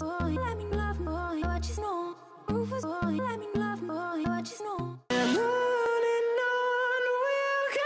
Rufus boy, let me love boy, what you know. Rufus boy, let me love boy, what you know. And on we'll go.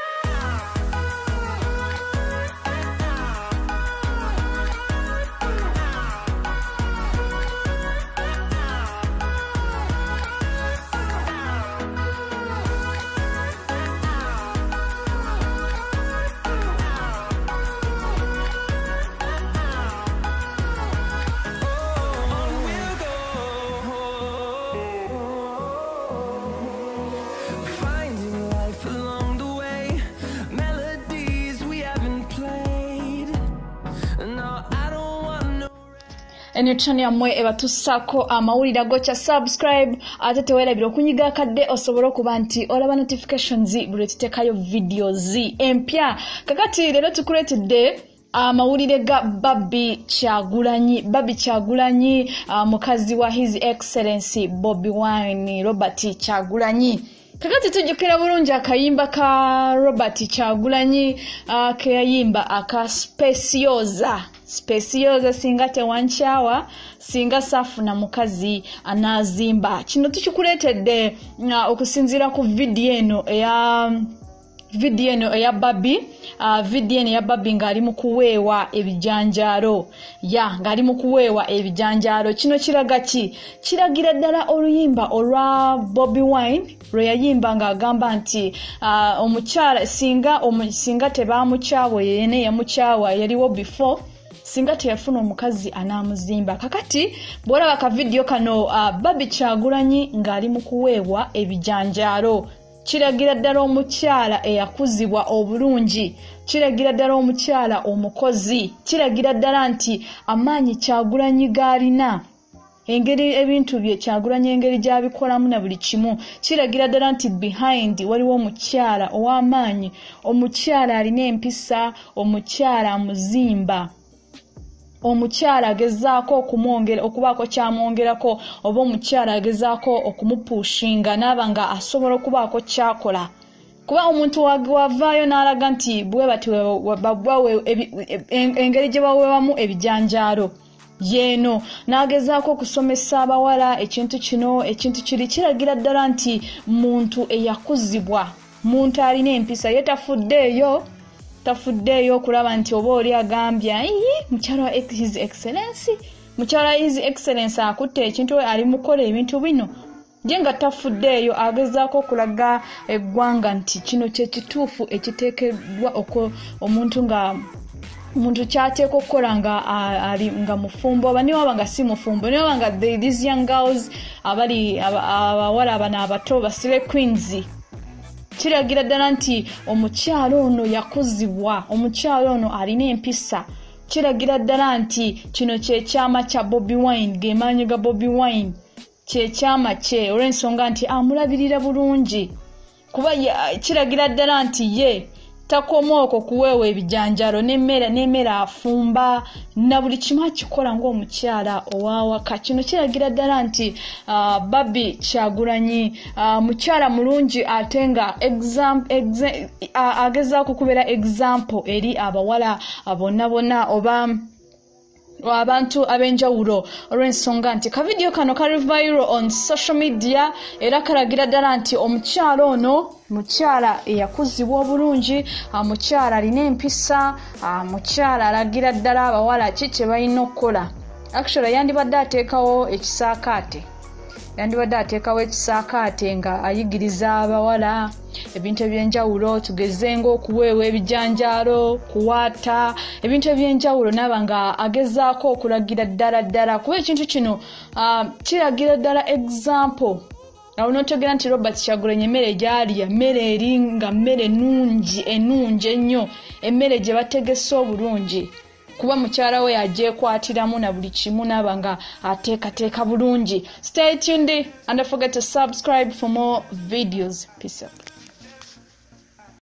Enetani amwe ebatusako amawulira gocha subscribe ate tewerabira okunyiga kadde osobola okuba nti olaba notifications buli tutekayo videos empya. Kakati lero tukuletedde amawulire ga Bobby Kyagulanyi mukazi wa His Excellency Bobi Wine Robert Kyagulanyi. Kakati tujukira bulungi akayimba ka Robert Kyagulanyi ke yayimba aka Speciosa singa tewanchawa singa safuna mukazi anazimba. Kino tukikuletedde okusinzira ku video eno eya Bobby. Video eno ya Bobby ngali mu kuweewa ebijanjalo. Ngali mu kuweewa ebijanjalo. Kino kiraga ki? Kiragira ddala oluyimba olwa Bobi Wine lwe yayimba nga agamba nti omukyala singa tebamukyawa yene yamukyawa yaliwo before singa teyafuna omukazi anamuzimba. Kakati bwolaba ka video kano Bobby Kyagulanyi ngali mu kuweewa ebijanjalo. Kiragira ddala omukyala eyakuzibwa obulungi, kiragira ddala omukyala omukozi, kiragira ddala nti amaanyi Kyagulanyi galina, engeri ebintu bye Kyagulanyi engeri gyabikolamu na buli kimu, kiragira ddala nti behind waliwo omukyala ow'amaanyi, omukyala alina empisa, omukyala muzimba, omukyala agezaako okumwongera okubaako kyamwongerako, oba omukyala agezaako okumupushinga n'aba nga asobola okubaako kyakola. Kuba omuntu wavaayo n'alaga nti bwe bati engeri gye baweewamu ebijanjalo yeeno n'agezaako okusomesa abawala ekintu kino ekintu kiri, kiragira ddala nti muntu eyakuzibwa, muntu alina empisa, ye tafuddeeyo okulaba nti oba oli agambya mukyala wa His Excellency, mukyala wa His Excellency akutte ekintu ali mukola ebintu bino. Je nga tafuddeeyo agezaako okulaga eggwanga nti kino kye kituufu ekiteekeddwa omuntu nga omuntu kyateeka okukola nga mufumbo, oba niwaba nga si mufumbo, niwaba nga these young girls abawala abana abato basile queens. Kiragira ddala nti omukyala ono yakuzibwa, omukyala ono alina empisa. Kiragira ddala nti kino kyekyama kya Bobi Wine, gemaanyi ga Bobi Wine kyekyama kye olw'ensonga nti amulabirira bulungi. Kuba kiragira ddala nti ye takoma okwo kuweewa ebijanjalo n'emmere afumba na buli kimu akikola ng'omukyala owawaka. Kino kiragira ddala nti Bobby Kyagulanyi mukyala mulungi ate nga agezaako kubeera example eri abawala bonna oba abantu abenjawulo olw'ensonga nti ka video kano kali viral on social media era kalagira ddala nti omukyala ono mukyala eyakuzibwa obulungi, mukyala alina empisa, mukyala alagira ddala abawala ki kye balina okukola. Actually yandibadde ateekawo ekisaakaate nga ayigiriza abawala ebintu ebyenjawulo, tugeze ng'okuweewa ebijanjalo, kuwaata ebintu ebyenjawulo, n'aba nga agezaako okulagira ddala kuba ekintu kino kiragira ddala example. Awo n'otegera nti Robert Kyagulanyi emmere gy'alya mmere eri nga mmere ennungi ennyo, emmere gye bategese obulungi, kuba mukyala we agyekwatiramu na buli kimu n'aba nga ateekateeka bulungi. Stay tuned and don't forget to subscribe for more videos. Peace out.